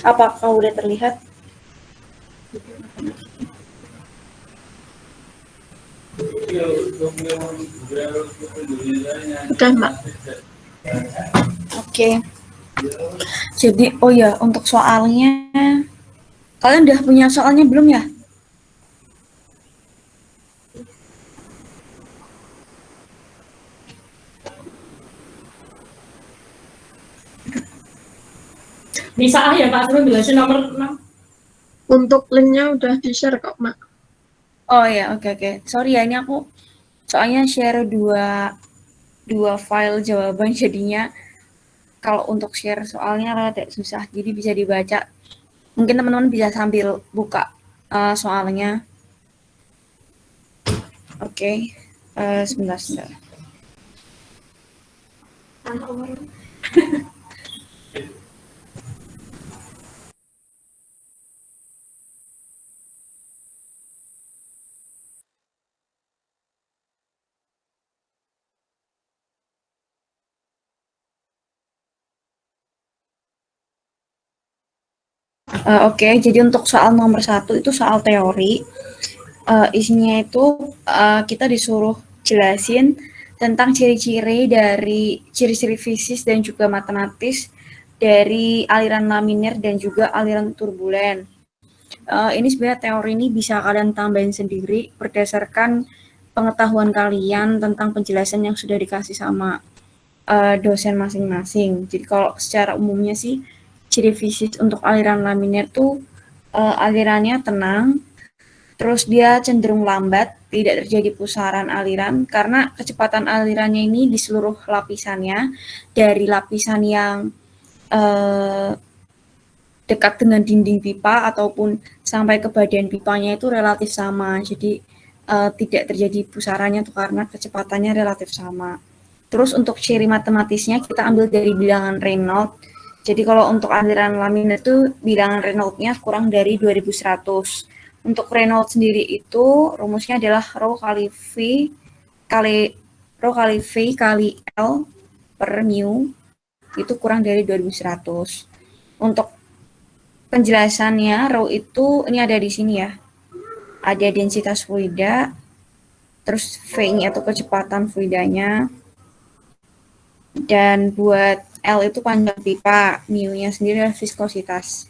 Apakah udah terlihat? Udah, Mbak. Oke. Jadi, oh ya, untuk soalnya, kalian udah punya soalnya belum ya? Bisa ya Pak Asrul jelasin nomor 6. Untuk linknya udah di-share kok, Mak. Oh ya, oke. Sorry ya, ini aku soalnya share dua file jawaban, jadinya kalau untuk share soalnya rada susah, jadi bisa dibaca. Mungkin teman-teman bisa sambil buka soalnya. Oke. Sebentar. Oke, jadi untuk soal nomor 1 itu soal teori. Isinya itu kita disuruh jelasin tentang ciri-ciri fisik dan juga matematis dari aliran laminar dan juga aliran turbulen. Ini sebenarnya teori ini bisa kalian tambahin sendiri berdasarkan pengetahuan kalian tentang penjelasan yang sudah dikasih sama dosen masing-masing. Jadi kalau secara umumnya sih ciri fisik untuk aliran laminar tuh alirannya tenang, terus dia cenderung lambat, tidak terjadi pusaran aliran karena kecepatan alirannya ini di seluruh lapisannya, dari lapisan yang dekat dengan dinding pipa ataupun sampai ke badan pipanya itu relatif sama. Jadi tidak terjadi pusarannya tuh karena kecepatannya relatif sama. Terus untuk ciri matematisnya kita ambil dari bilangan Reynolds. Jadi kalau untuk aliran laminar itu bilangan Reynolds-nya kurang dari 2100. Untuk Reynolds sendiri itu rumusnya adalah rho kali V kali L per mu itu kurang dari 2100. Untuk penjelasannya rho itu ini ada di sini ya. Ada densitas fluida, terus V-nya atau kecepatan fluidanya, dan buat L itu panjang pipa, mu-nya sendiri adalah viskositas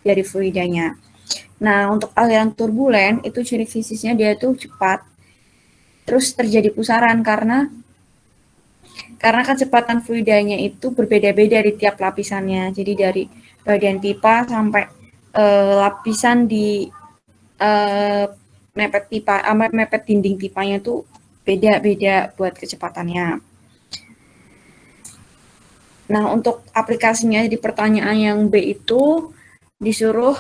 dari fluidanya. Nah, untuk aliran turbulen itu ciri fisiknya dia tuh cepat, terus terjadi pusaran karena kecepatan fluidanya itu berbeda-beda di tiap lapisannya. Jadi dari bagian pipa sampai lapisan di mepet dinding pipanya tuh beda-beda buat kecepatannya. Nah, untuk aplikasinya di pertanyaan yang B itu disuruh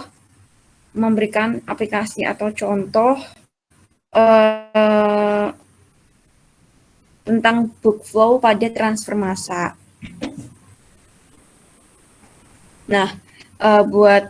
memberikan aplikasi atau contoh tentang book flow pada transfer massa. Nah, buat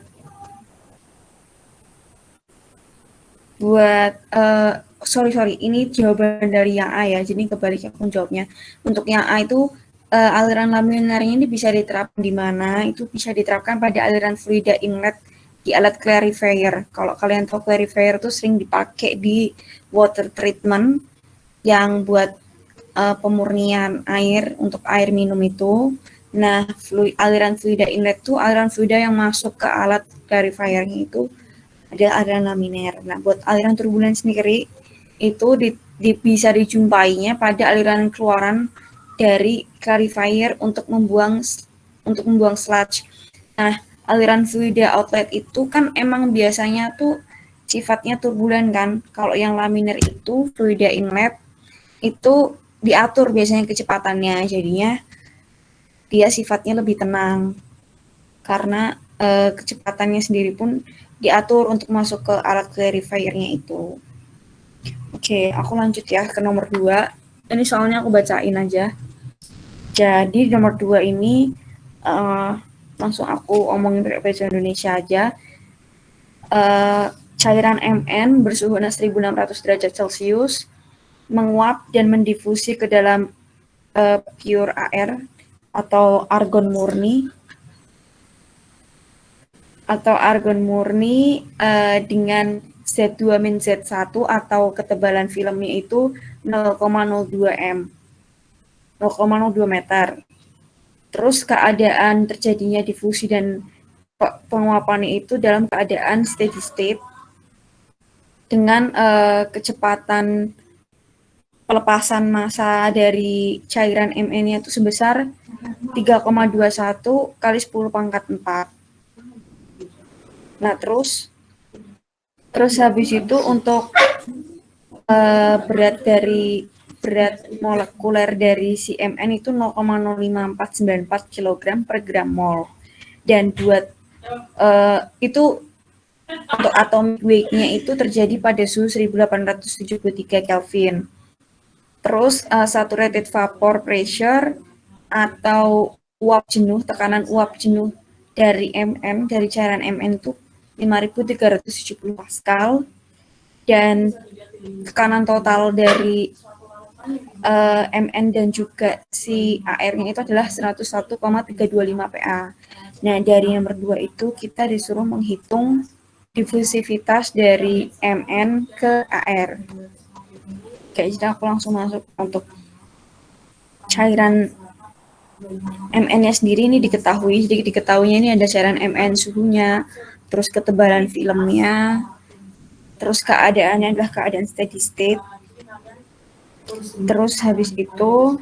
sorry, ini jawaban dari yang A ya, jadi kebalik aku jawabnya. Untuk yang A itu aliran laminarnya ini bisa diterapkan di mana? Itu bisa diterapkan pada aliran fluida inlet di alat clarifier. Kalau kalian tahu clarifier itu sering dipakai di water treatment yang buat pemurnian air untuk air minum itu. Nah, aliran fluida inlet itu aliran fluida yang masuk ke alat clarifiernya itu adalah aliran laminar. Nah, buat aliran turbulen sendiri itu bisa dijumpainya pada aliran keluaran dari clarifier untuk membuang sludge. Nah, aliran fluida outlet itu kan emang biasanya tuh sifatnya turbulen kan. Kalau yang laminar itu fluida inlet itu diatur biasanya kecepatannya, jadinya dia sifatnya lebih tenang karena kecepatannya sendiri pun diatur untuk masuk ke alat clarifiernya itu. Oke, aku lanjut ya ke nomor 2. Ini soalnya aku bacain aja. Jadi nomor 2 ini langsung aku omongin pakai bahasa Indonesia aja. Cairan Mn bersuhu 1600 derajat Celcius menguap dan mendifusi ke dalam pure air atau argon murni dengan Z2-Z1 atau ketebalan filmnya itu 0,02 m, 0,02 meter. Terus keadaan terjadinya difusi dan penguapannya itu dalam keadaan steady state dengan kecepatan pelepasan massa dari cairan Mn-nya itu sebesar 3,21 kali 10 pangkat 4. Nah, terus habis itu untuk berat molekuler dari si Mn itu 0,05494 kg per gram mol. Dan buat itu untuk atomic weight-nya itu terjadi pada suhu 1873 Kelvin. Terus saturated vapor pressure atau uap jenuh, tekanan uap jenuh dari Mn, dari cairan Mn itu 5.370 Pascal, dan tekanan total dari Mn dan juga si AR-nya itu adalah 101,325 PA. Nah, dari nomor 2 itu kita disuruh menghitung difusivitas dari Mn ke AR. Oke, jadi aku langsung masuk untuk cairan Mn-nya sendiri ini diketahui. Jadi diketahuinya ini ada cairan Mn, suhunya, terus ketebalan filmnya, terus keadaannya adalah keadaan steady state. Terus habis itu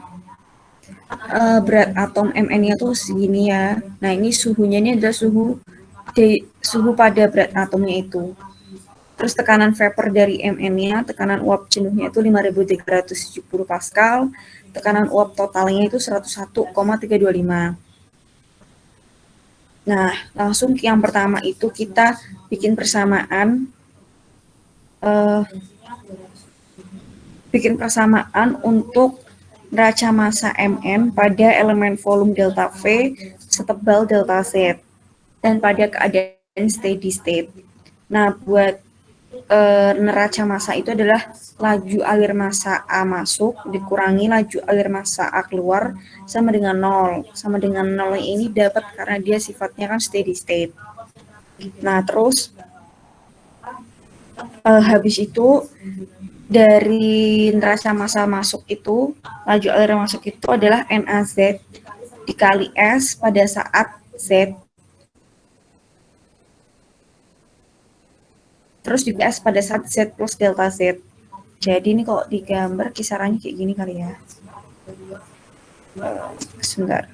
berat atom Mn-nya tuh segini ya. Nah, ini suhunya ini adalah suhu pada berat atomnya itu. Terus tekanan vapor dari Mn-nya, tekanan uap jenuhnya itu 5.370 Pascal, tekanan uap totalnya itu 101,325. Nah, langsung yang pertama itu kita bikin persamaan untuk neraca massa Mn pada elemen volume delta V setebal delta Z dan pada keadaan steady state. Nah, buat neraca massa itu adalah laju alir massa A masuk dikurangi laju alir massa A keluar sama dengan 0. Sama dengan 0 ini dapat karena dia sifatnya kan steady state. Nah, terus habis itu dari neraca massa masuk itu, laju alir masuk itu adalah NaZ dikali S pada saat Z. Terus juga S pada saat Z plus delta Z. Jadi ini kalau digambar kisarannya kayak gini kali ya. Sebentar.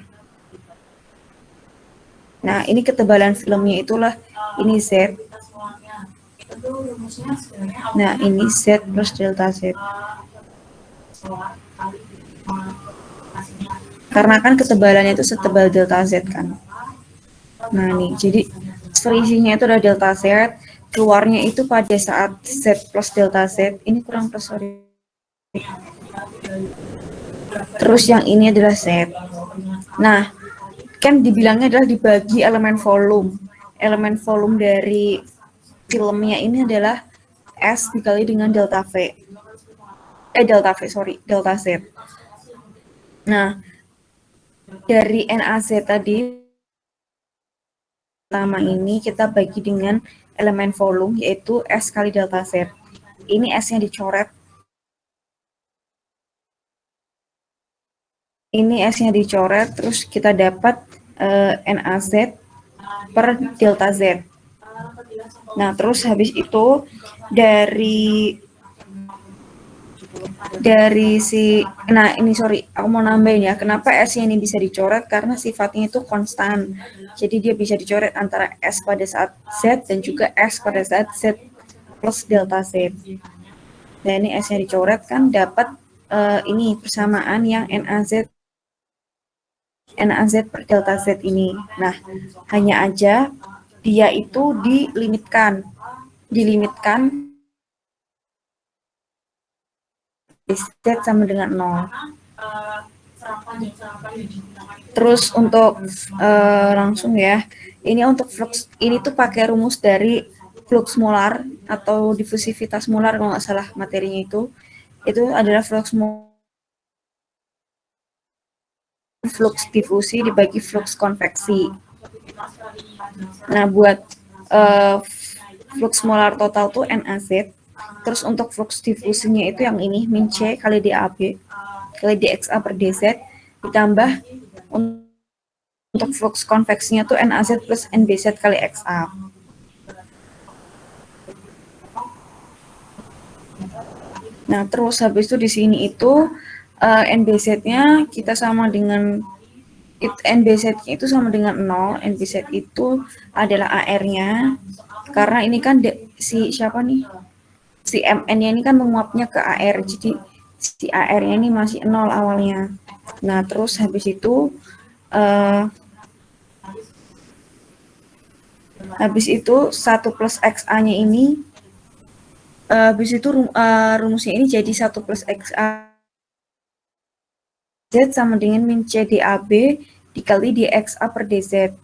Nah, ini ketebalan filmnya itulah, ini Z. Nah, ini Z plus delta Z. Karena kan ketebalannya itu setebal delta Z kan. Nah, nih, jadi selisihnya itu adalah delta Z, keluarnya itu pada saat Z plus delta Z, ini kurang plus, sorry. Terus yang ini adalah Z. Nah, kan dibilangnya adalah dibagi elemen volume. Elemen volume dari filmnya ini adalah S dikali dengan delta V. Delta Z. Nah, dari NaZ tadi pertama ini kita bagi dengan elemen volume, yaitu S kali delta Z. Ini S-nya dicoret. Ini S-nya dicoret, terus kita dapat NaZ per delta Z. Nah, terus habis itu dari aku mau nambahin ya, kenapa S-nya ini bisa dicoret, karena sifatnya itu konstan. Jadi dia bisa dicoret antara S pada saat Z dan juga S pada saat Z plus delta Z. Dan ini S-nya dicoret kan dapat ini persamaan yang NaZ per delta Z ini. Nah, hanya aja dia itu dilimitkan Z sama dengan 0. Terus untuk langsung ya, ini untuk flux, ini tuh pakai rumus dari flux molar atau difusivitas molar kalau nggak salah materinya itu adalah flux molar flux difusi dibagi flux konveksi. Nah, buat flux molar total tuh NaZ. Terus untuk flux difusinya itu yang ini, min C kali DAB kali dXA per dZ, ditambah untuk flux konveksinya tuh NaZ plus NBZ kali XA. Nah, terus habis itu di sini itu NBZ-nya kita sama dengan NBZ itu sama dengan 0, NBZ itu adalah AR-nya, karena ini kan si siapa nih, si MN-nya ini kan menguapnya ke AR, jadi si AR-nya ini masih 0 awalnya. Nah, terus habis itu habis itu 1 plus XA-nya ini, habis itu rumusnya ini jadi 1 plus XA Z sama dengan min C DAB dikali dXA per dZ.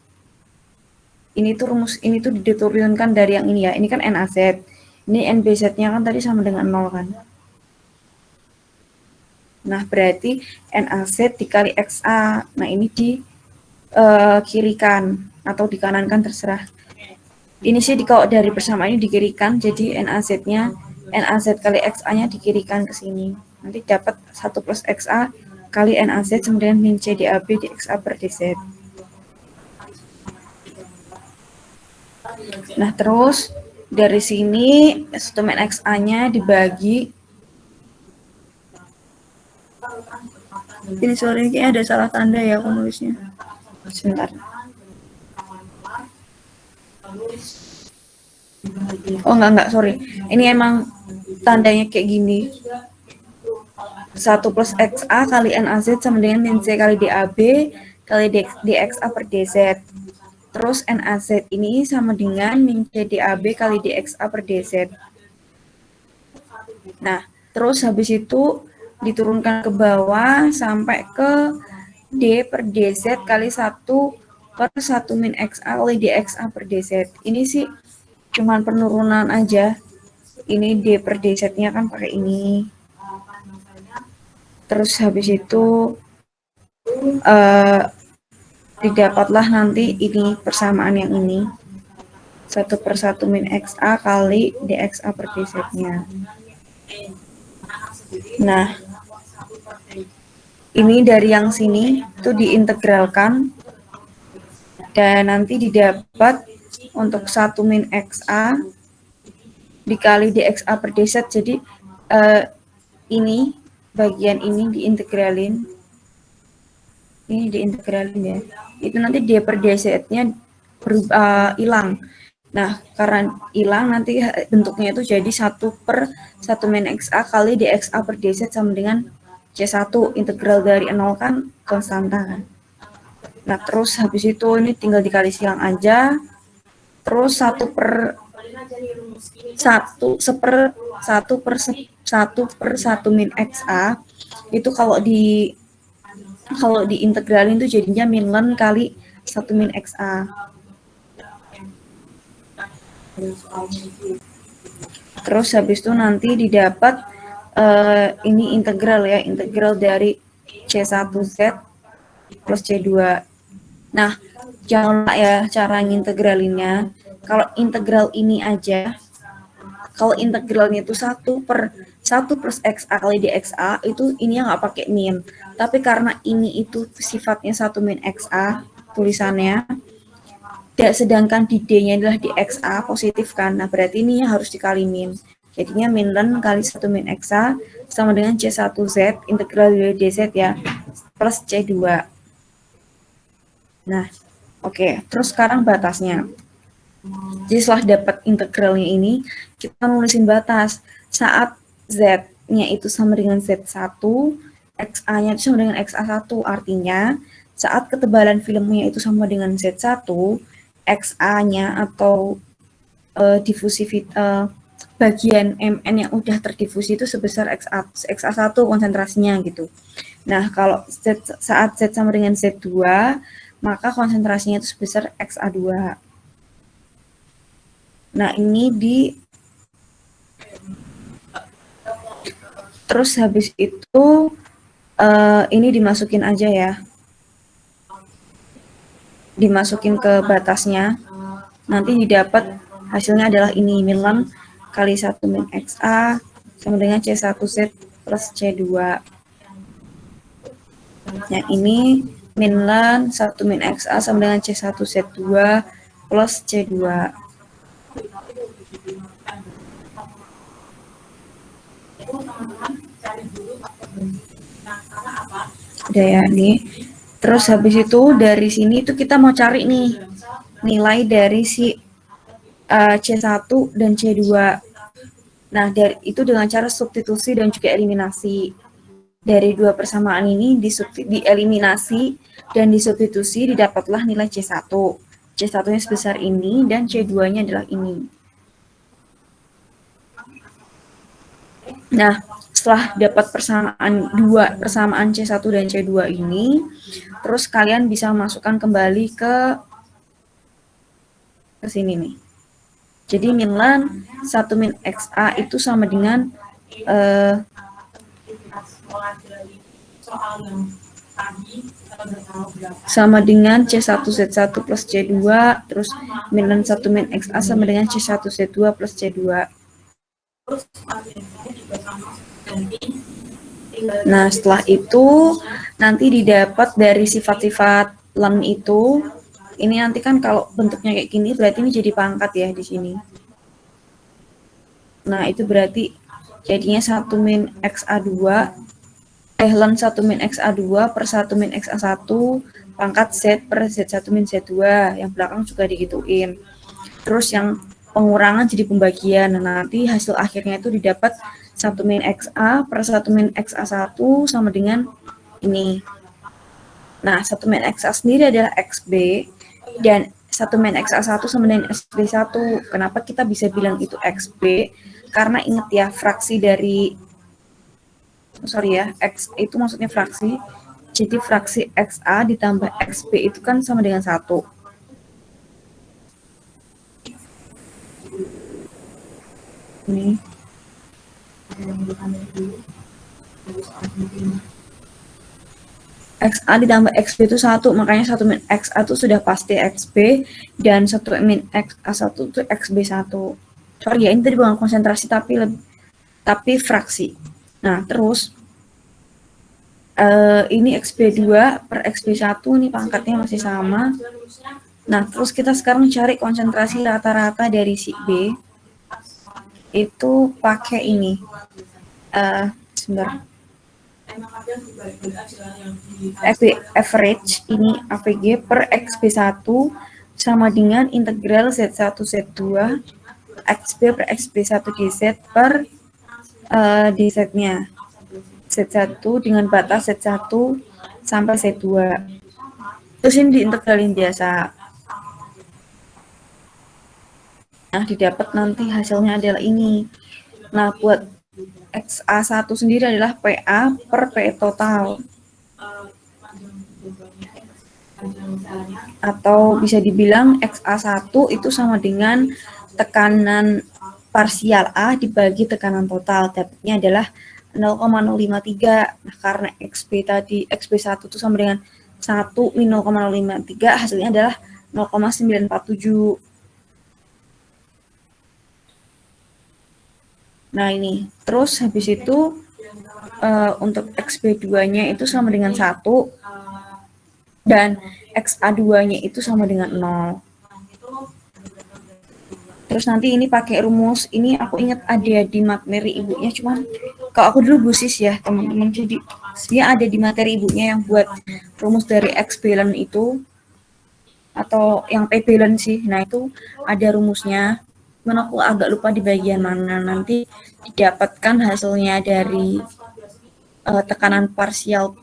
Ini tuh rumus, ini tuh dideterminkan dari yang ini ya, ini kan NaZ. Ini NBZ-nya kan tadi sama dengan 0 kan. Nah, berarti NaZ dikali XA. Nah, ini di kirikan atau di kanankan terserah. Ini sih kalau dari persamaan ini dikirikan, jadi NaZ-nya, NaZ kali XA-nya dikirikan ke sini. Nanti dapat 1 plus XA kali NaZ sama dengan min C DAB dXA per dZ. Nah, terus dari sini instrumen XA-nya dibagi. Ini sorry, kayaknya ada salah tanda ya aku nulisnya. Sebentar. Oh enggak, sorry. Ini emang tandanya kayak gini. 1 plus XA kali NaZ sama dengan min C kali DAB kali dXA per dZ. Terus NaZ ini sama dengan min C DAB kali dXA per dZ. Nah, terus habis itu diturunkan ke bawah sampai ke D per dZ kali 1 per 1 min XA kali dXA per dZ. Ini sih cuman penurunan aja. Ini D per dZ-nya kan pakai ini. Terus habis itu didapatlah nanti ini persamaan yang ini. 1 per 1 min XA kali dXA per dZ-nya. Nah, ini dari yang sini itu diintegralkan dan nanti didapat untuk 1 min XA dikali dXA per dZ. Jadi ini bagian ini diintegralin. Ini diintegralin ya. Itu nanti D per dZ-nya hilang. Nah, karena hilang nanti bentuknya itu jadi 1 per 1 min XA kali dXA per dZ sama dengan C1. Integral dari 0 kan konstanta kan. Nah, terus habis itu ini tinggal dikali silang aja. Terus 1 per 1 min XA itu kalau diintegralin itu jadinya min len kali 1 min XA. Terus habis itu nanti didapat ini integral ya, integral dari C1Z plus C2. Nah, jangan lupa ya cara ngintegralinnya. Kalau integral ini aja, kalau integralnya itu 1 per 1 plus XA kali dXA, itu ini nggak pakai min. Tapi karena ini itu sifatnya 1 min XA, tulisannya, sedangkan di D-nya adalah di XA positif kan, nah berarti ini harus dikali min. Jadinya min len kali 1 min XA sama dengan C1Z integral dari DZ ya, plus C2. Nah, oke. Terus sekarang batasnya. Jadi setelah dapat integralnya ini, kita nulisin batas. Saat Z-nya itu sama dengan Z1, XA-nya itu sama dengan XA1, artinya saat ketebalan filmnya itu sama dengan Z1, XA-nya atau bagian MN yang udah terdifusi itu sebesar XA1 konsentrasinya gitu. Nah, kalau saat Z sama dengan Z2, maka konsentrasinya itu sebesar XA2. Nah, ini terus habis itu ini dimasukin aja ya. dimasukin ke batasnya, nanti didapat hasilnya adalah ini, min kali 1 min XA sama dengan C1Z plus C2. Yang ini min 1 min XA sama dengan C1Z2 plus C2. Udah ya, nih. Terus habis itu dari sini itu kita mau cari nih nilai dari si C1 dan C2. Nah, itu dengan cara substitusi dan juga eliminasi. Dari dua persamaan ini dieliminasi dan disubstitusi, didapatlah nilai C1. C1-nya sebesar ini dan C2-nya adalah ini. Nah, setelah dapat persamaan C1 dan C2 ini, terus kalian bisa masukkan kembali ke sini nih. Jadi min 1 min XA itu sama dengan C1Z1 plus C2, terus min 1 min XA sama dengan C1Z2 plus C2. Nah, setelah itu nanti didapat dari sifat-sifat len itu. Ini nanti kan kalau bentuknya kayak gini berarti ini jadi pangkat ya di sini. Nah, itu berarti jadinya 1 min XA2 len 1 min XA2 per 1 min XA1 pangkat Z per Z1 min Z2. Yang belakang juga digituin. Terus yang pengurangan jadi pembagian. Nah, nanti hasil akhirnya itu didapat 1 min XA per 1 min XA1 sama dengan ini. Nah, 1 min XA sendiri adalah XB dan 1 min XA1 sama dengan XB1. Kenapa kita bisa bilang itu XB? Karena ingat ya, fraksi dari X itu maksudnya fraksi. Jadi fraksi XA ditambah XB itu kan sama dengan 1. Ini. XA ditambah XB itu 1, makanya 1 min XA itu sudah pasti XB, dan 1 min XA1 itu XB1. Sorry ya, ini tadi bukan konsentrasi, tapi fraksi. Nah, terus, ini XB2 per XB1, ini pangkatnya masih sama. Nah, terus kita sekarang cari konsentrasi rata-rata dari si B, itu pakai ini. Sebentar. Average ini AVG per XB1 sama dengan integral Z1 Z2 XB per XB1 dz per dz-nya Z1 dengan batas Z1 sampai Z2. Terus ini diintegralin biasa. Nah, didapat nanti hasilnya adalah ini. Nah, buat XA1 sendiri adalah PA per P total. Atau bisa dibilang XA1 itu sama dengan tekanan parsial A dibagi tekanan total. Dapatnya adalah 0,053. Nah, karena XB1 itu sama dengan 1 min 0,053, hasilnya adalah 0,947. Nah, ini. Terus habis itu untuk XB2-nya itu sama dengan 1 dan XA2-nya itu sama dengan 0. Terus nanti ini pakai rumus, ini aku ingat ada di materi ibunya, cuman kalau aku dulu busis ya teman-teman, jadi dia ada di materi ibunya yang buat rumus dari X balance itu, atau yang P balance sih. Nah, itu ada rumusnya. Cuman aku agak lupa di bagian mana. Nanti didapatkan hasilnya dari tekanan parsial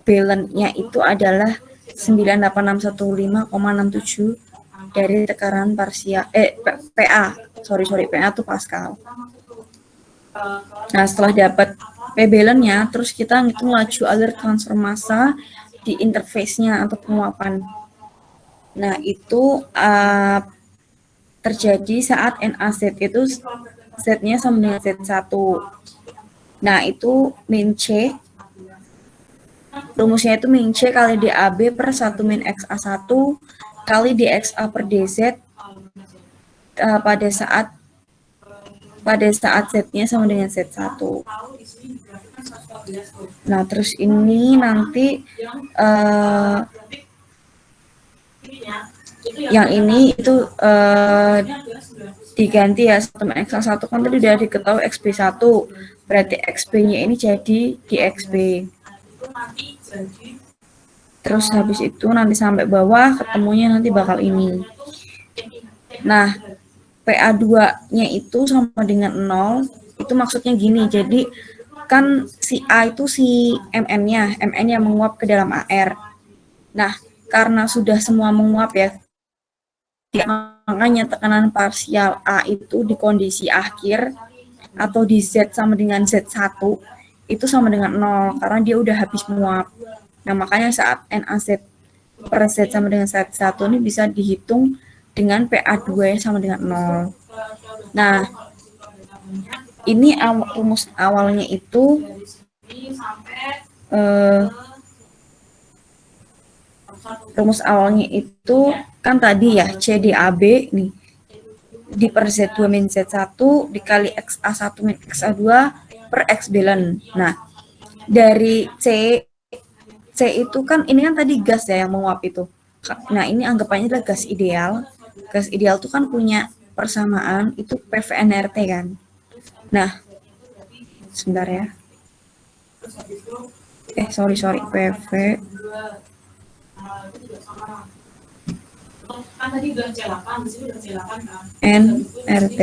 balance-nya itu adalah 98615,67 dari tekanan parsial PA. PA itu Pascal. Nah, setelah dapat P balance-nya, terus kita ngitung laju alur transfer massa di interface-nya atau penguapan. Nah, itu terjadi saat NaZ itu Z-nya sama dengan Z1. Nah, itu min C rumusnya itu min C kali DAB per 1 min XA1 kali DXA per DZ pada saat Z-nya sama dengan Z1. Nah, terus ini nanti yang ini itu diganti ya, 1 min XA1 kan tadi udah diketahui XB1, berarti XB-nya ini jadi DXB. Terus habis itu nanti sampai bawah ketemunya nanti bakal ini. Nah, PA2-nya itu sama dengan 0, itu maksudnya gini, jadi kan si A itu si MN-nya menguap ke dalam AR. Nah, karena sudah semua menguap ya, makanya tekanan parsial A itu di kondisi akhir atau di Z sama dengan Z1 itu sama dengan 0, karena dia udah habis menguap. Nah, makanya saat NaZ per Z sama dengan Z1 ini bisa dihitung dengan PA2 yang sama dengan 0. Nah, ini rumus awalnya itu kan tadi ya CDAB nih di per Z2 min Z1 dikali XA1 min XA2 per X billion. Nah, dari C itu kan ini kan tadi gas ya yang menguap itu. Nah, ini anggapannya adalah gas ideal. Gas ideal itu kan punya persamaan itu PV/nRT kan. Nah, sebentar ya. Sorry, PV nRT.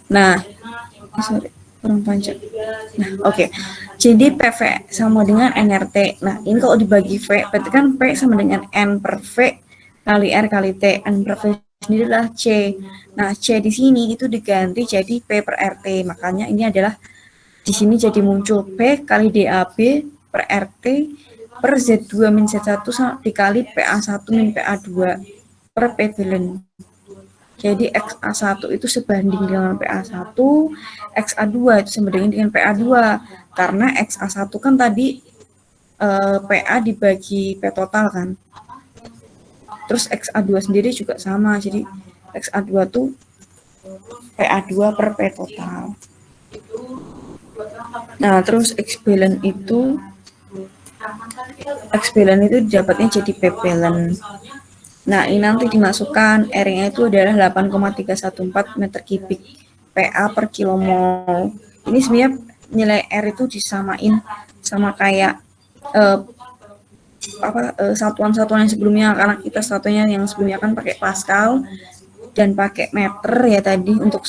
Nah, kurang panjang. Nah, oke. Jadi PV sama dengan nRT. Nah, ini kalau dibagi V, berarti kan P sama dengan N per V kali R kali T. N per V sendiri adalah C. Nah, C di sini itu diganti jadi P per RT. Makanya ini adalah di sini jadi muncul P kali DAB per RT per Z2 min Z1 dikali PA1 min PA2 per P billion. Jadi XA1 itu sebanding dengan PA1, XA2 itu sebanding dengan PA2. Karena XA1 kan tadi PA dibagi P total kan. Terus XA2 sendiri juga sama, jadi XA2 tuh PA2 per P total. Nah, terus X billion itu didapatnya jadi P billion. Nah, ini nanti dimasukkan R-nya itu adalah 8,314 meter kubik PA per kilomol. Ini sebenarnya nilai R itu disamain sama kayak satuan-satuan yang sebelumnya, karena kita satunya yang sebelumnya kan pakai Pascal dan pakai meter ya tadi untuk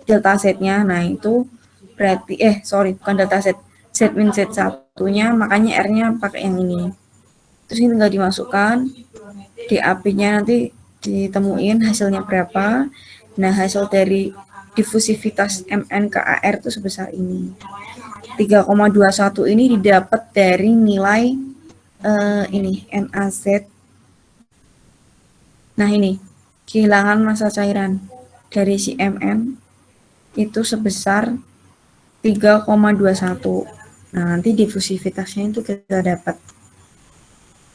delta Z-nya. Nah, itu berarti bukan delta Z, Z min Z1-nya, makanya R-nya pakai yang ini. Terus ini tinggal dimasukkan, DAB-nya nanti ditemuin hasilnya berapa. Nah, hasil dari difusivitas MN ke AR itu sebesar ini. 3,21 ini didapat dari nilai ini NaZ. Nah, ini kehilangan massa cairan dari si MN itu sebesar 3,21. Nah, nanti difusivitasnya itu kita dapat.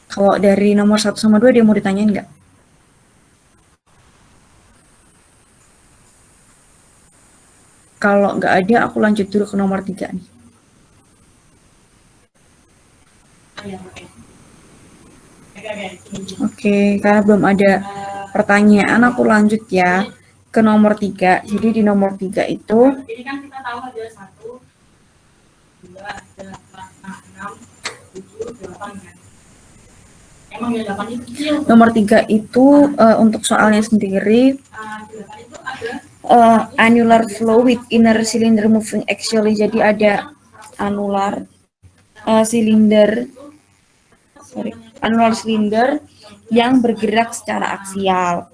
Kalau dari nomor 1 sama 2 dia mau ditanyain nggak? Kalau nggak ada, aku lanjut dulu ke nomor 3 nih. Oke, karena belum ada pertanyaan, aku lanjut ya ke nomor 3. Jadi di nomor 3 itu, Jadi kan kita tahu ada 1, 2, 6, 7, 8 kan. Emang ya 8 itu kecil. Nomor 3 itu untuk soalnya sendiri, 8 itu ada annular flow with inner cylinder moving axially. Jadi ada annular cylinder yang bergerak secara aksial.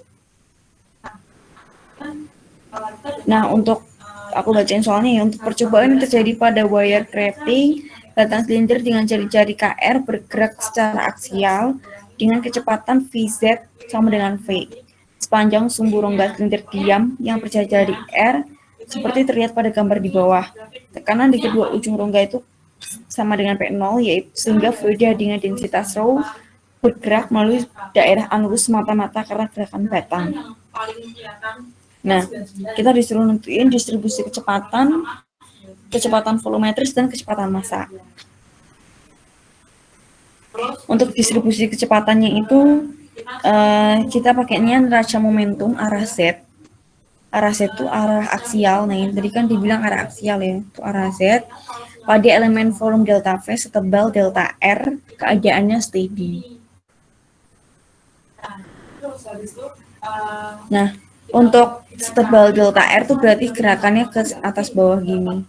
Nah, untuk aku bacain soalnya ya, untuk percobaan yang terjadi pada wire crafting, batang silinder dengan jari-jari KR bergerak secara aksial dengan kecepatan VZ sama dengan V. Sepanjang sumbu rongga silinder diam yang berjari-jari R seperti terlihat pada gambar di bawah. Tekanan di kedua ujung rongga itu sama dengan P0, yaitu sehingga fluida dengan densitas rho bergerak melalui daerah anulus semata-mata karena gerakan batang. Nah, kita disuruh nentuin distribusi kecepatan volumetris dan kecepatan massa. Untuk distribusi kecepatannya itu kita pakainya neraca momentum arah Z. Arah Z itu arah aksial. Nah, tadi kan dibilang arah aksial ya, itu arah Z. Pada elemen volume delta V setebal delta R, keadaannya steady. Nah, untuk setebal delta R itu berarti gerakannya ke atas bawah gini.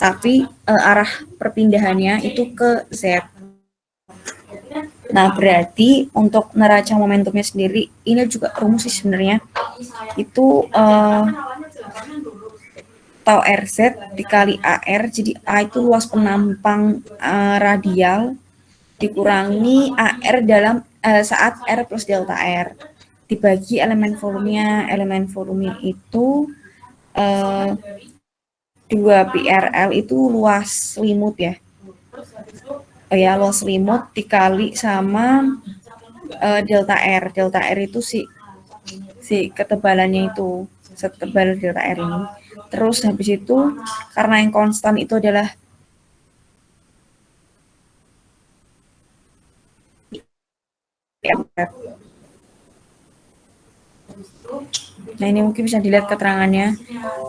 Tapi arah perpindahannya itu ke Z. Nah, berarti untuk neraca momentumnya sendiri, ini juga rumus sih sebenarnya. Itu tau RZ dikali AR, jadi A itu luas penampang radial, dikurangi AR dalam saat R plus delta R. Dibagi elemen volumenya itu 2πRL itu luas selimut ya. Luas selimut dikali sama delta R. Delta R itu si ketebalannya itu, setebal delta R ini. Terus habis itu karena yang konstan itu adalah nah, ini mungkin bisa dilihat keterangannya.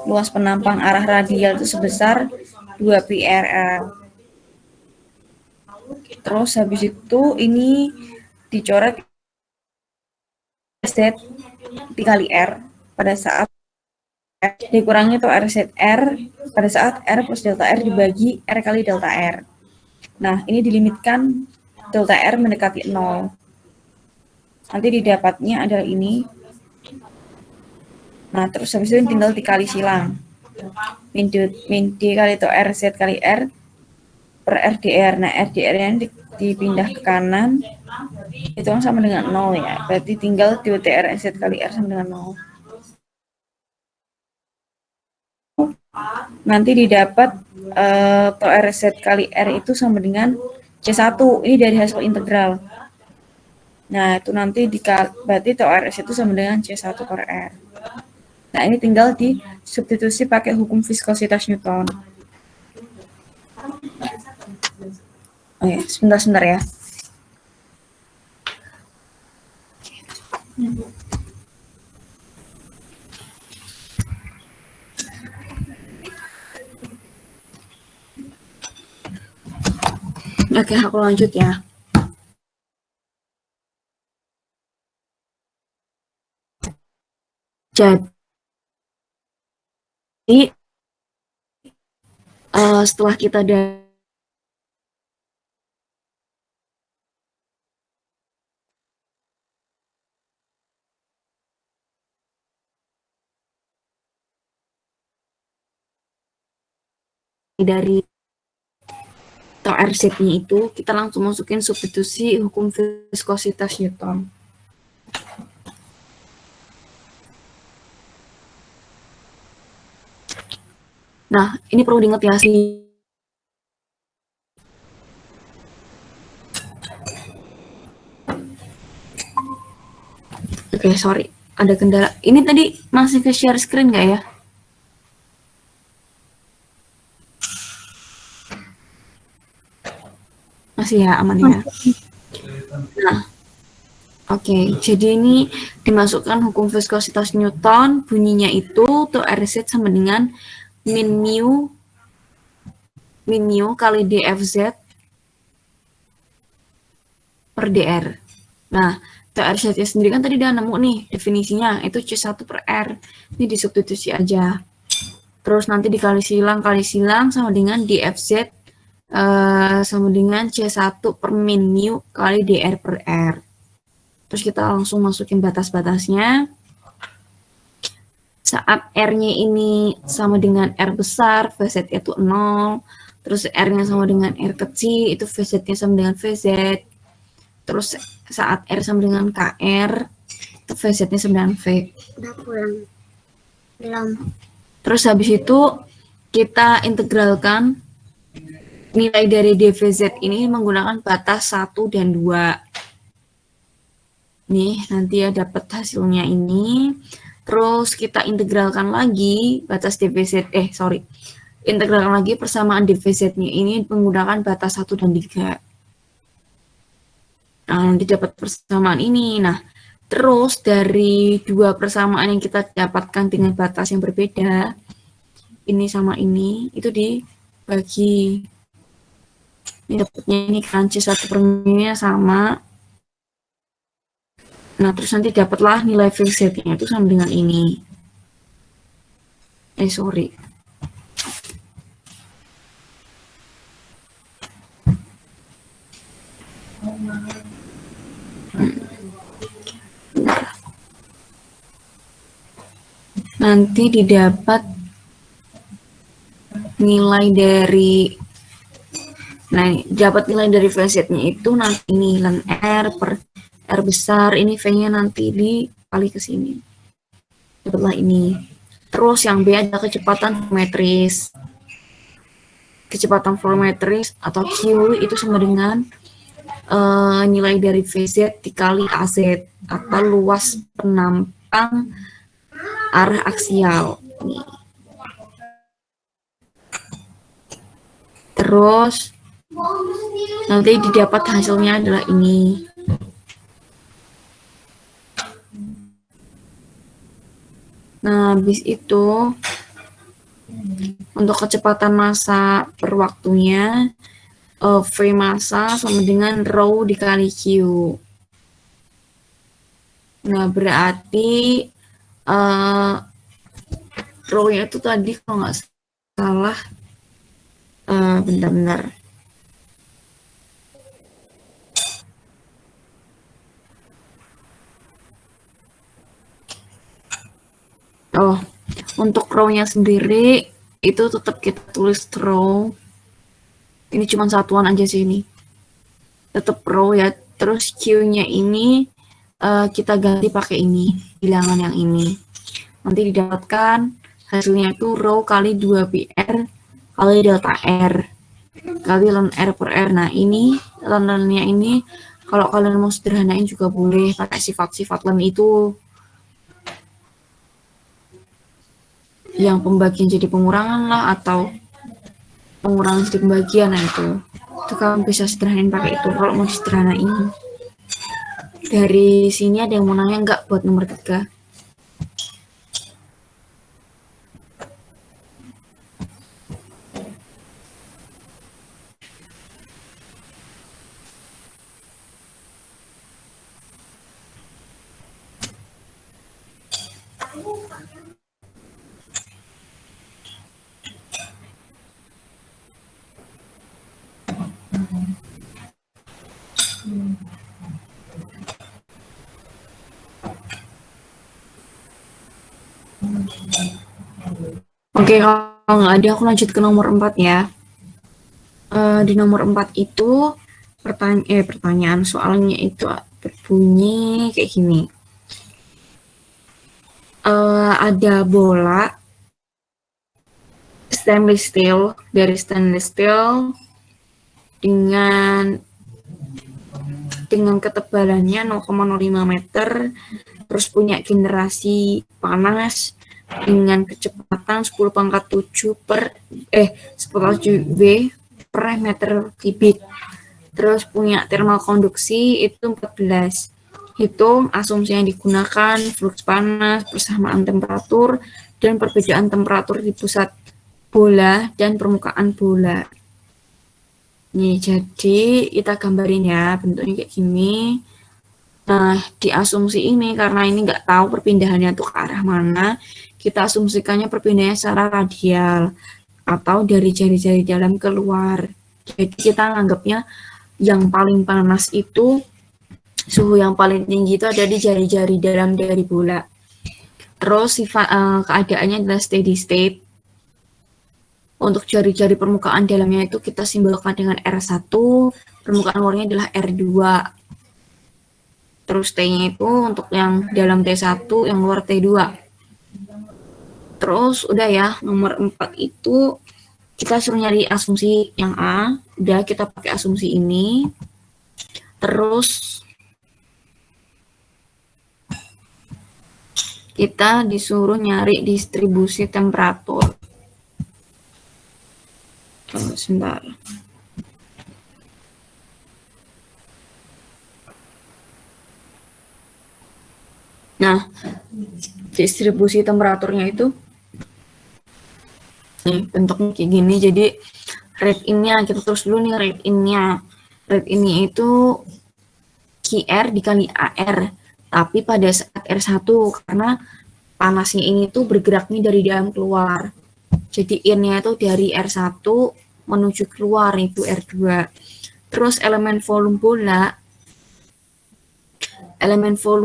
Luas penampang arah radial itu sebesar 2πRL. Terus habis itu ini dicoret Z dikali R pada saat dikurangi itu RZR pada saat R plus delta R dibagi R kali delta R. Nah, ini dilimitkan delta R mendekati 0. Nanti didapatnya adalah ini. Nah, terus habis itu tinggal dikali silang. Min D kali itu RZ kali R per RDR. Nah, RDR-nya dipindah ke kanan. Itu sama dengan 0 ya. Berarti tinggal 2TRZ kali R sama dengan 0. Nanti didapat tau RZ kali R itu sama dengan C1. Ini dari hasil integral. Nah, itu nanti berarti tau RZ itu sama dengan C1 per R. Nah, ini tinggal disubstitusi pakai hukum viskositas Newton. Oh ya, sebentar ya. Oke, aku lanjut ya. Jadi setelah kita dari tau RZ-nya itu, kita langsung masukin substitusi hukum viskositas Newton. Nah, ini perlu diingat ya sih. Oke, sorry, ada kendala. Ini tadi masih ke share screen nggak ya? Masih ya, aman ya. Nah, oke, jadi ini dimasukkan hukum viskositas Newton, bunyinya itu tau RZ sama dengan min mu kali dfz per dr. Nah, tau RZ sendiri kan tadi udah nemu nih definisinya, itu C1 per R. Ini disubstitusi aja. Terus nanti dikali silang sama dengan dfz sama dengan C1 per min mu kali dr per R. Terus kita langsung masukin batas-batasnya. Saat R-nya ini sama dengan R besar, VZ-nya itu 0. Terus R-nya sama dengan R kecil, itu VZ-nya sama dengan VZ. Terus saat R sama dengan KR, itu VZ-nya sama dengan V. Udah pulang. Belum. Terus habis itu kita integralkan nilai dari DVZ ini menggunakan batas 1 dan 2. Nih, nanti ya dapat hasilnya ini. Terus kita integralkan lagi batas DVZ, integralkan lagi persamaan DVZ-nya ini menggunakan batas 1 dan 3. Nah, nanti dapat persamaan ini. Nah, terus dari dua persamaan yang kita dapatkan dengan batas yang berbeda, ini sama ini, itu dibagi. Ini dapatnya ini kan C1/nya sama. Nah, terus nanti dapatlah nilai VZ-nya itu sama dengan ini. Sorry. Nanti didapat nilai dari nilai dari VZ-nya itu nanti ini ln R per R besar, ini V-nya nanti dikali ke sini. Dapatlah ini. Terus yang B adalah kecepatan volumetris. Kecepatan volumetris atau Q itu sama dengan nilai dari VZ dikali AZ atau luas penampang arah aksial. Nih. Terus nanti didapat hasilnya adalah ini. Nah, habis itu untuk kecepatan massa per waktunya V massa sama dengan rho dikali Q. Nah, berarti rho-nya itu tadi kalau nggak salah, bentar-bentar. Oh, untuk rho-nya sendiri itu tetap kita tulis rho. Ini cuma satuan aja sih ini. Tetap rho ya. Terus Q-nya ini kita ganti pakai ini, bilangan yang ini. Nanti didapatkan hasilnya itu rho kali 2πr kali delta R kali ln R per R. Nah, ini ln-nya ini kalau kalian mau sederhanain juga boleh pakai sifat-sifat ln itu. Yang pembagian jadi pengurangan lah, atau pengurangan jadi pembagian. Nah, itu kalian bisa sederhanain pakai itu kalau mau sederhanain. Dari sini ada yang mau nanya nggak buat nomor 3? Oke, kalau nggak ada aku lanjut ke nomor 4 ya. Di nomor 4 itu pertanyaan soalnya itu berbunyi kayak gini. Ada bola stainless steel dengan ketebalannya 0,05 meter, terus punya generasi panas dengan kecepatan 10⁻⁷ V per meter kubik. Terus punya thermal konduksi itu 14. Hitung asumsi yang digunakan, flux panas, persamaan temperatur, dan perbedaan temperatur di pusat bola dan permukaan bola. Nih, jadi kita gambarin ya, bentuknya kayak gini. Nah, di asumsi ini, karena ini nggak tahu perpindahannya tuh ke arah mana, kita asumsikannya perpindahannya secara radial atau dari jari-jari dalam keluar. Jadi kita anggapnya yang paling panas itu, suhu yang paling tinggi itu ada di jari-jari dalam dari bola. Terus sifat keadaannya adalah steady state. Untuk jari-jari permukaan dalamnya itu kita simbolkan dengan R1, permukaan luarnya adalah R2. Terus T-nya itu untuk yang dalam T1, yang luar T2. Terus udah ya, nomor 4 itu kita suruh nyari asumsi yang A, udah kita pakai asumsi ini. Terus kita disuruh nyari distribusi temperatur. Sebentar. Nah, distribusi temperaturnya itu nih bentuknya kayak gini. Jadi rate in-nya kita terus dulu nih rate in-nya. Rate in-nya itu QR dikali AR. Tapi pada saat R1 karena panasnya ini tuh bergeraknya dari dalam keluar. Jadi in-nya itu dari R1 menuju keluar itu R2. Terus elemen volume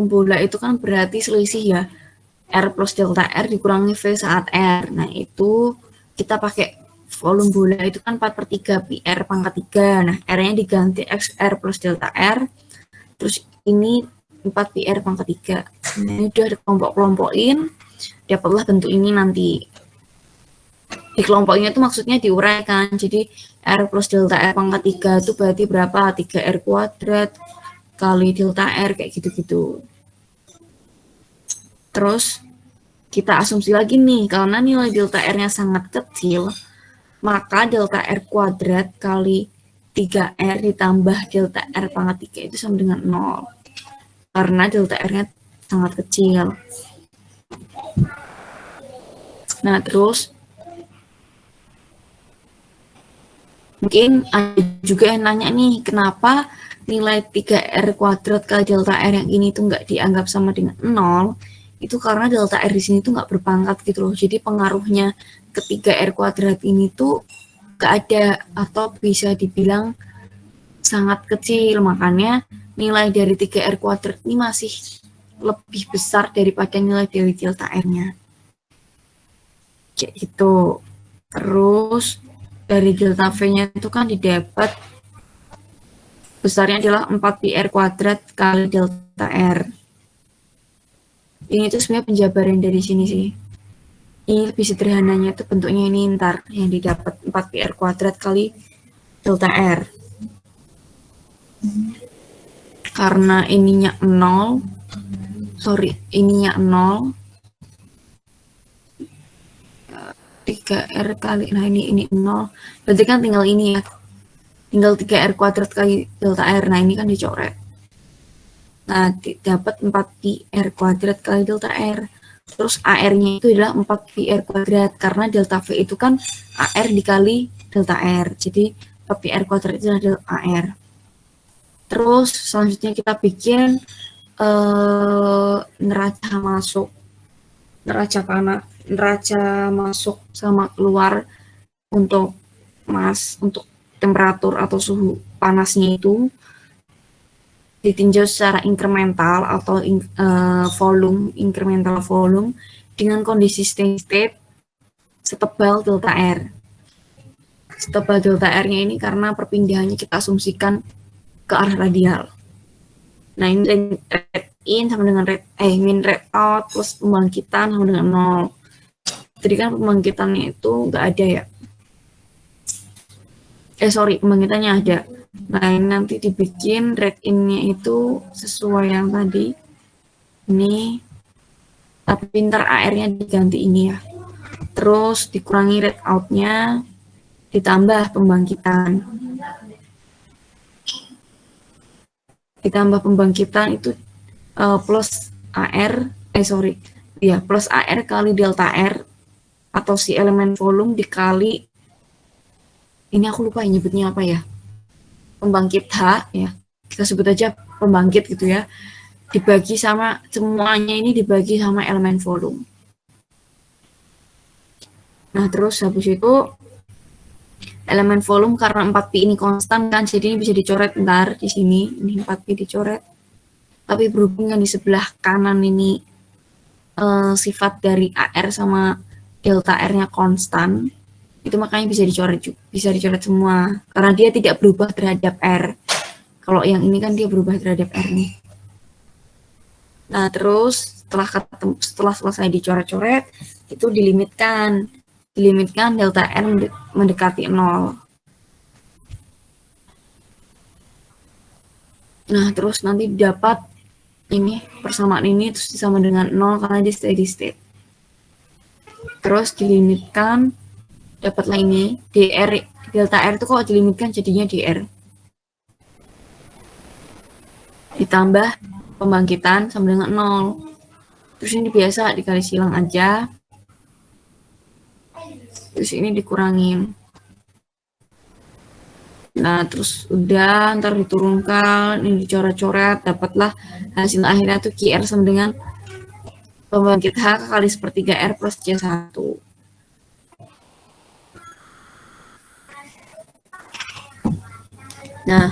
bola itu kan berarti selisih ya. R plus delta R dikurangi V saat R. Nah, itu kita pakai volume bola itu kan 4/3 PR pangkat 3. Nah, R-nya diganti XR plus delta R. Terus ini 4 PR pangkat 3. Nah, ini udah dikelompok-kelompokin. Dapatlah bentuk ini nanti. Di kelompoknya itu maksudnya diuraikan. Jadi, R plus delta R pangkat 3 itu berarti berapa? 3R kuadrat kali delta R kayak gitu-gitu. Terus kita asumsi lagi nih, karena nilai delta R-nya sangat kecil, maka delta R kuadrat kali 3R ditambah delta R pangkat 3 itu sama dengan 0. Karena delta R-nya sangat kecil. Nah, terus mungkin ada juga yang nanya nih, kenapa nilai 3R kuadrat kali delta R yang ini tuh nggak dianggap sama dengan 0? Itu karena delta R di sini tuh nggak berpangkat gitu loh. Jadi pengaruhnya ke 3R kuadrat ini tuh nggak ada atau bisa dibilang sangat kecil. Makanya nilai dari 3R kuadrat ini masih lebih besar daripada nilai dari delta R-nya. Kayak gitu. Terus dari delta V-nya itu kan didapat besarnya adalah 4PR kuadrat kali delta R. Ini tuh sebenarnya penjabaran dari sini sih. Ini lebih sederhananya tuh bentuknya ini ntar yang didapat 4PR kuadrat kali delta R. Karena ininya 0, ininya 0, 3R kali, nah ini 0, berarti kan tinggal ini ya, tinggal 3R kuadrat kali delta R, nah ini kan dicoret. Nah, dapat 4PR kuadrat kali delta R. Terus AR-nya itu adalah 4PR kuadrat, karena delta V itu kan AR dikali delta R. Jadi 4PR kuadrat itu adalah AR. Terus selanjutnya kita bikin neraca masuk sama keluar untuk untuk temperatur atau suhu panasnya itu ditinjau secara incremental atau incremental volume dengan kondisi steady state setebal delta R. Setebal delta R-nya ini karena perpindahannya kita asumsikan ke arah radial. Nah, ini rate in sama dengan min rate out plus pembangkitan sama dengan 0. Jadi kan pembangkitannya itu nggak ada ya. Pembangkitannya ada. Nah, ini nanti dibikin rate in-nya itu sesuai yang tadi. Ini, tapi pintar AR-nya diganti ini ya. Terus dikurangi rate out-nya, ditambah pembangkitan. Ditambah pembangkitan itu plus AR, plus AR kali delta R atau si elemen volume dikali, ini aku lupa nyebutnya apa ya, pembangkit H ya, kita sebut aja pembangkit gitu ya, dibagi sama semuanya ini dibagi sama elemen volume. Nah, terus habis itu elemen volume karena 4Pi ini konstan kan, jadi ini bisa dicoret ntar di sini, ini 4Pi dicoret. Tapi berhubung yang di sebelah kanan ini sifat dari AR sama delta R-nya konstan, itu makanya bisa dicoret semua karena dia tidak berubah terhadap R. Kalau yang ini kan dia berubah terhadap R nih. Nah, terus setelah selesai dicoret-coret itu dilimitkan. dilimitkan delta R mendekati 0. Nah, terus nanti dapat ini persamaan ini terus sama dengan 0 karena di steady state. Terus dilimitkan dapatlah ini dr, delta R itu kalau dilimitkan jadinya dr ditambah pembangkitan sama dengan 0. Terus ini biasa dikali silang aja, terus ini dikurangin. Nah, terus udah ntar diturunkan, ini dicoret-coret, dapatlah hasil akhirnya tuh QR sama dengan pembangkit H kali sepertiga R plus C1. Nah,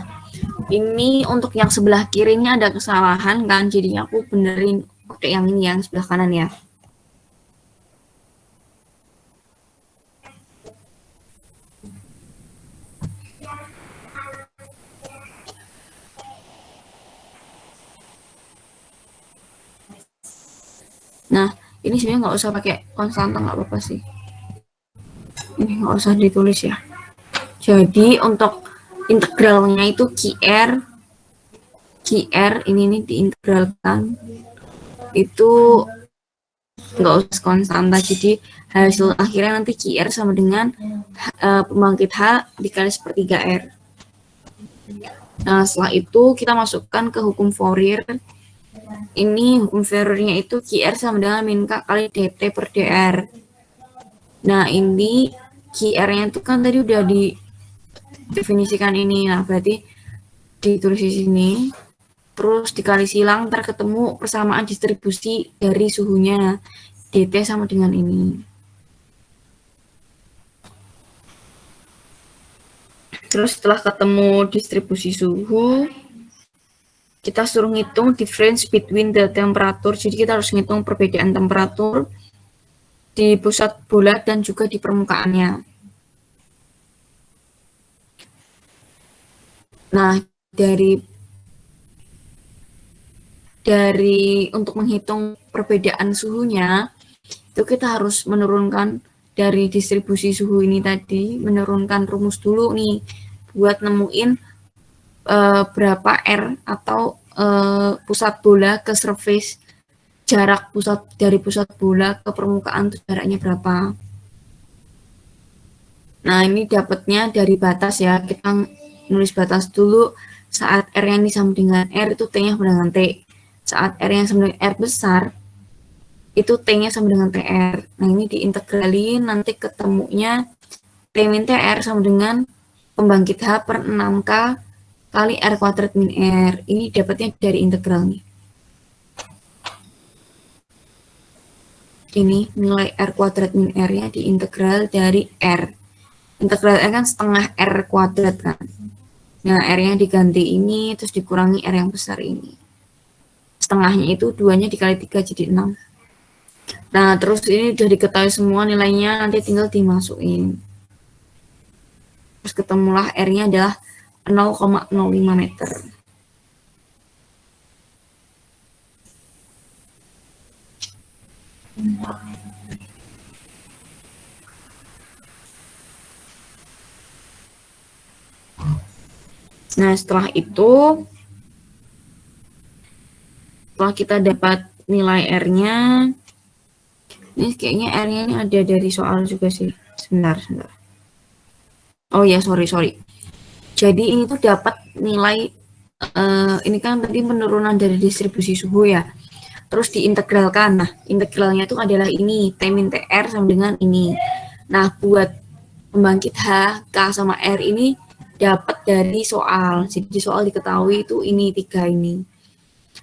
ini untuk yang sebelah kirinya ada kesalahan kan, jadinya aku benerin pakai yang ini yang sebelah kanan ya. Nah, ini sebenarnya nggak usah pakai konstanta, nggak apa-apa sih. Ini nggak usah ditulis ya. Jadi untuk integralnya itu QR ini diintegralkan itu nggak usah konstanta. Jadi hasil akhirnya nanti QR sama dengan pembangkit H dikali sepertiga R. Nah, setelah itu kita masukkan ke hukum Fourier. Ini hukum Fouriernya itu QR sama dengan min K kali dt per dr. Nah, ini QR-nya itu kan tadi udah didefinisikan ini. Nah, berarti ditulis di sini. Terus dikali silang, ntar ketemu persamaan distribusi dari suhunya. dt sama dengan ini. Terus setelah ketemu distribusi suhu, kita suruh ngitung difference between the temperature. Jadi kita harus ngitung perbedaan temperatur di pusat bola dan juga di permukaannya. Nah, dari untuk menghitung perbedaan suhunya, itu kita harus menurunkan dari distribusi suhu ini tadi, menurunkan rumus dulu nih, buat nemuin berapa R atau pusat bola ke surface, jarak dari pusat bola ke permukaan itu jaraknya berapa. Nah, ini dapatnya dari batas ya, kita nulis batas dulu. Saat R yang sama dengan R itu T-nya sama dengan T. Saat R yang sama dengan R besar, itu T-nya sama dengan TR. Nah, ini diintegralin, nanti ketemunya T min TR sama dengan pembangkit H per 6K kali R kuadrat min R. Ini dapatnya dari integral nih. Ini nilai R kuadrat min R-nya diintegral dari R. Integral R kan setengah R kuadrat kan. Nah, R-nya diganti ini, terus dikurangi R yang besar ini. Setengahnya itu 2-nya dikali 3 jadi 6. Nah, terus ini udah diketahui semua nilainya, nanti tinggal dimasukin. Terus ketemulah R-nya adalah 0,05 meter. Nah, setelah itu, setelah kita dapat nilai R-nya, ini kayaknya R-nya ini ada dari soal juga sih. Sebentar. Oh ya, sorry. Jadi ini tuh dapat nilai, ini kan tadi penurunan dari distribusi suhu ya. Terus diintegralkan. Nah, integralnya itu adalah ini, T min TR sama dengan ini. Nah, buat pembangkit H, K, sama R ini dapat dari soal. Jadi soal diketahui itu ini, 3 ini.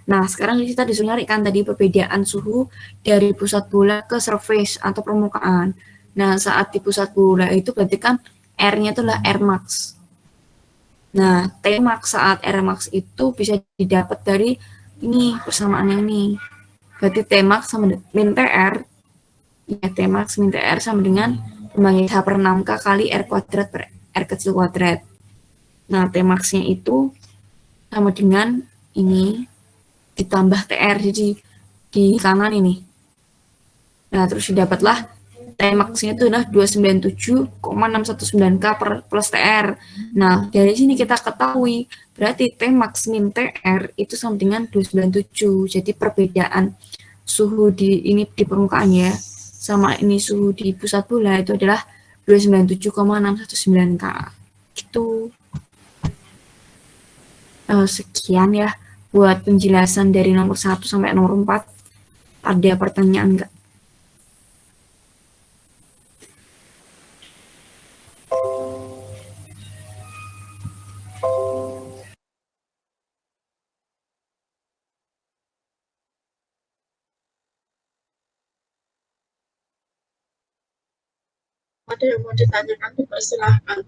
Nah, sekarang kita disuruh nyari kan tadi perbedaan suhu dari pusat bola ke surface atau permukaan. Nah, saat di pusat bola itu berarti kan R-nya itu adalah R max. Nah, T max saat R max itu bisa didapat dari ini persamaan yang ini. Berarti T max sama min TR, ya T max min TR sama dengan pembangkit H per 6K kali R kuadrat per R kecil kuadrat. Nah, T max-nya itu sama dengan ini ditambah TR, jadi di kanan ini. Nah, terus didapatlah T-max-nya itu adalah 297,619 K plus TR. Nah, dari sini kita ketahui berarti T-max min TR itu sama dengan 297. Jadi perbedaan suhu di permukaan ya, sama ini suhu di pusat bola itu adalah 297,619 K. Gitu. Sekian ya buat penjelasan dari nomor 1 sampai nomor 4. Ada pertanyaan nggak? Ada yang mau ditanyakan juga silahkan.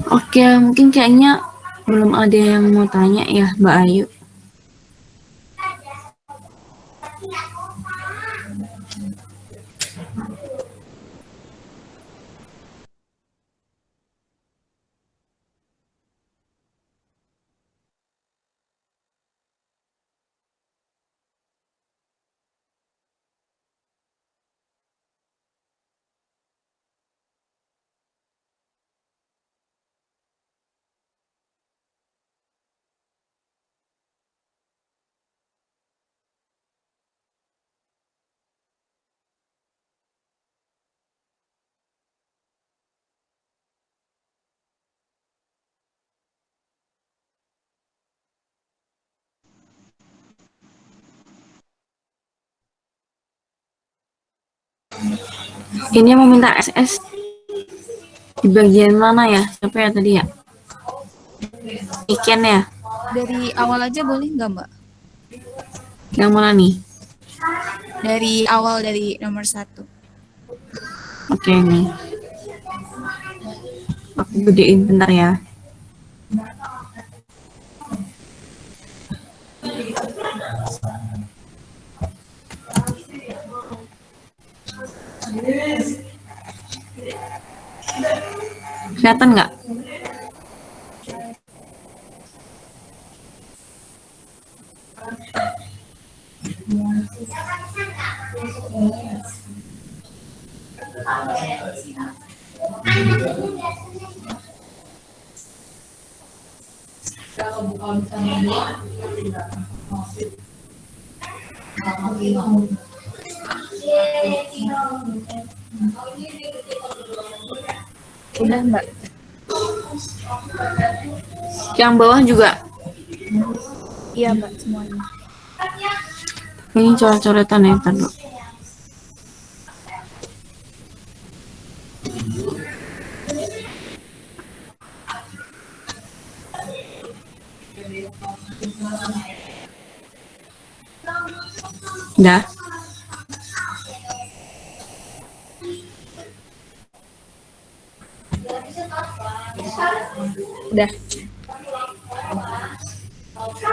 Oke, mungkin kayaknya belum ada yang mau tanya ya, Mbak Ayu. Ini mau minta SS di bagian mana ya? Siapa ya tadi ya? Iken ya? Dari awal aja boleh nggak, Mbak? Yang mana nih? Dari awal, dari nomor 1. Oke nih. Aku gedein bentar ya. Kelihatan nggak? Udah, Mbak. Yang bawah juga? Iya Mbak, semuanya. Ini coret-coretan ya, ntar dulu. Udah. Udah.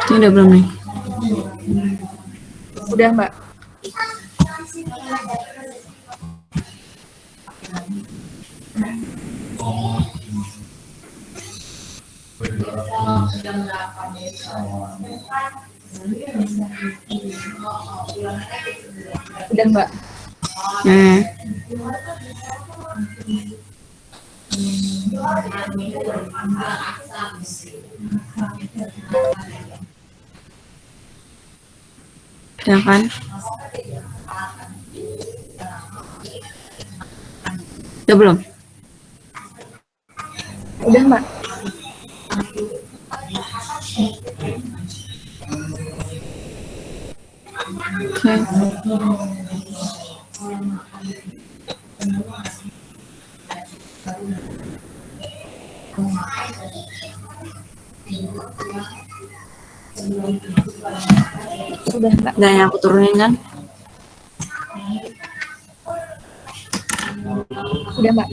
Ini udah belum nih? Udah Mbak. Udah Mbak. Udah kan? Udah belum? Udah Mbak. Oke. Udah Mbak. Udah yang aku turunin kan? Udah Mbak.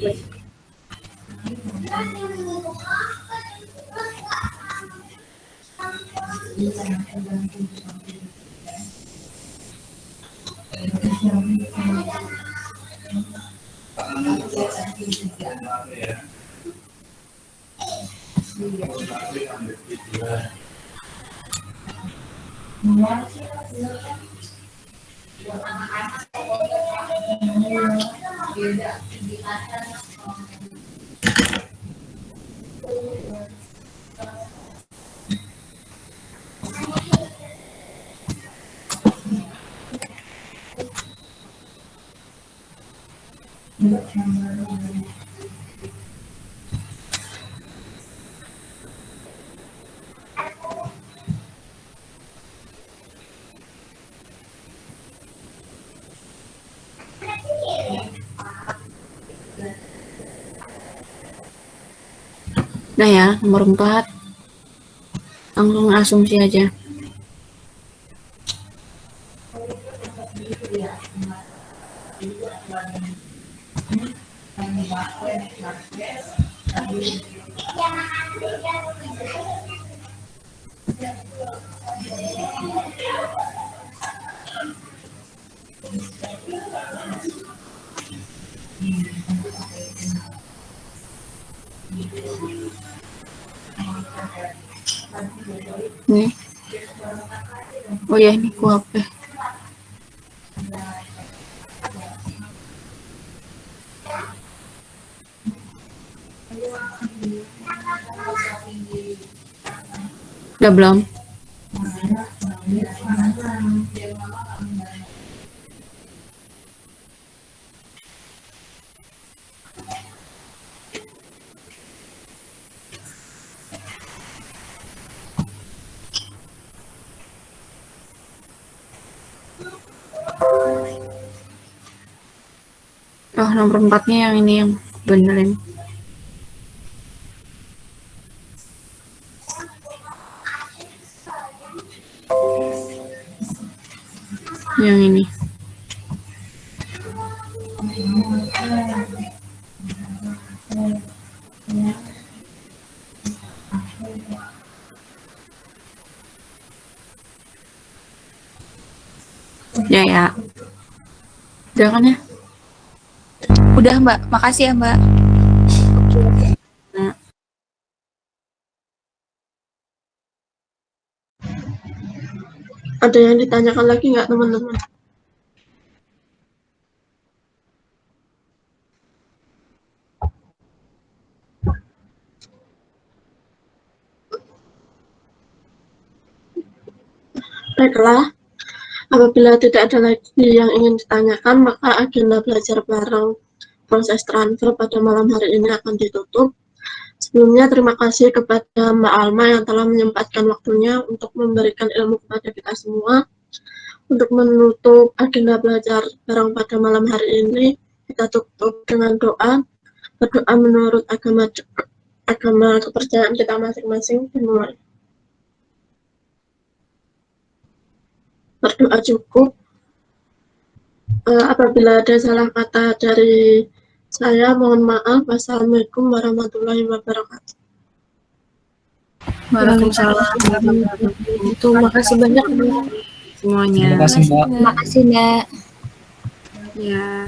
Udah ya, nomor 4. Langsung asumsi aja. Nih. Oh ya, ini ku HP. Udah belum? Oh, nomor 4-nya yang ini yang benerin. Yang ini. Ya. Udah kan ya? Udah Mbak. Makasih ya Mbak. Nah, Ada yang ditanyakan lagi nggak teman-teman? Baiklah, apabila tidak ada lagi yang ingin ditanyakan, maka agenda belajar bareng proses transfer pada malam hari ini akan ditutup. Sebelumnya terima kasih kepada Mbak Alma yang telah menyempatkan waktunya untuk memberikan ilmu kepada kita semua. Untuk menutup agenda belajar bareng pada malam hari ini, kita tutup dengan doa. Berdoa menurut agama kepercayaan kita masing-masing. Dimulai. Berdoa cukup. Apabila ada salah kata dari saya, mohon maaf. Wassalamualaikum warahmatullahi wabarakatuh. Waalaikumsalam warahmatullahi wabarakatuh. Makasih banyak semuanya. Terima kasih, Mbak. Terima kasih, Mbak. Ya.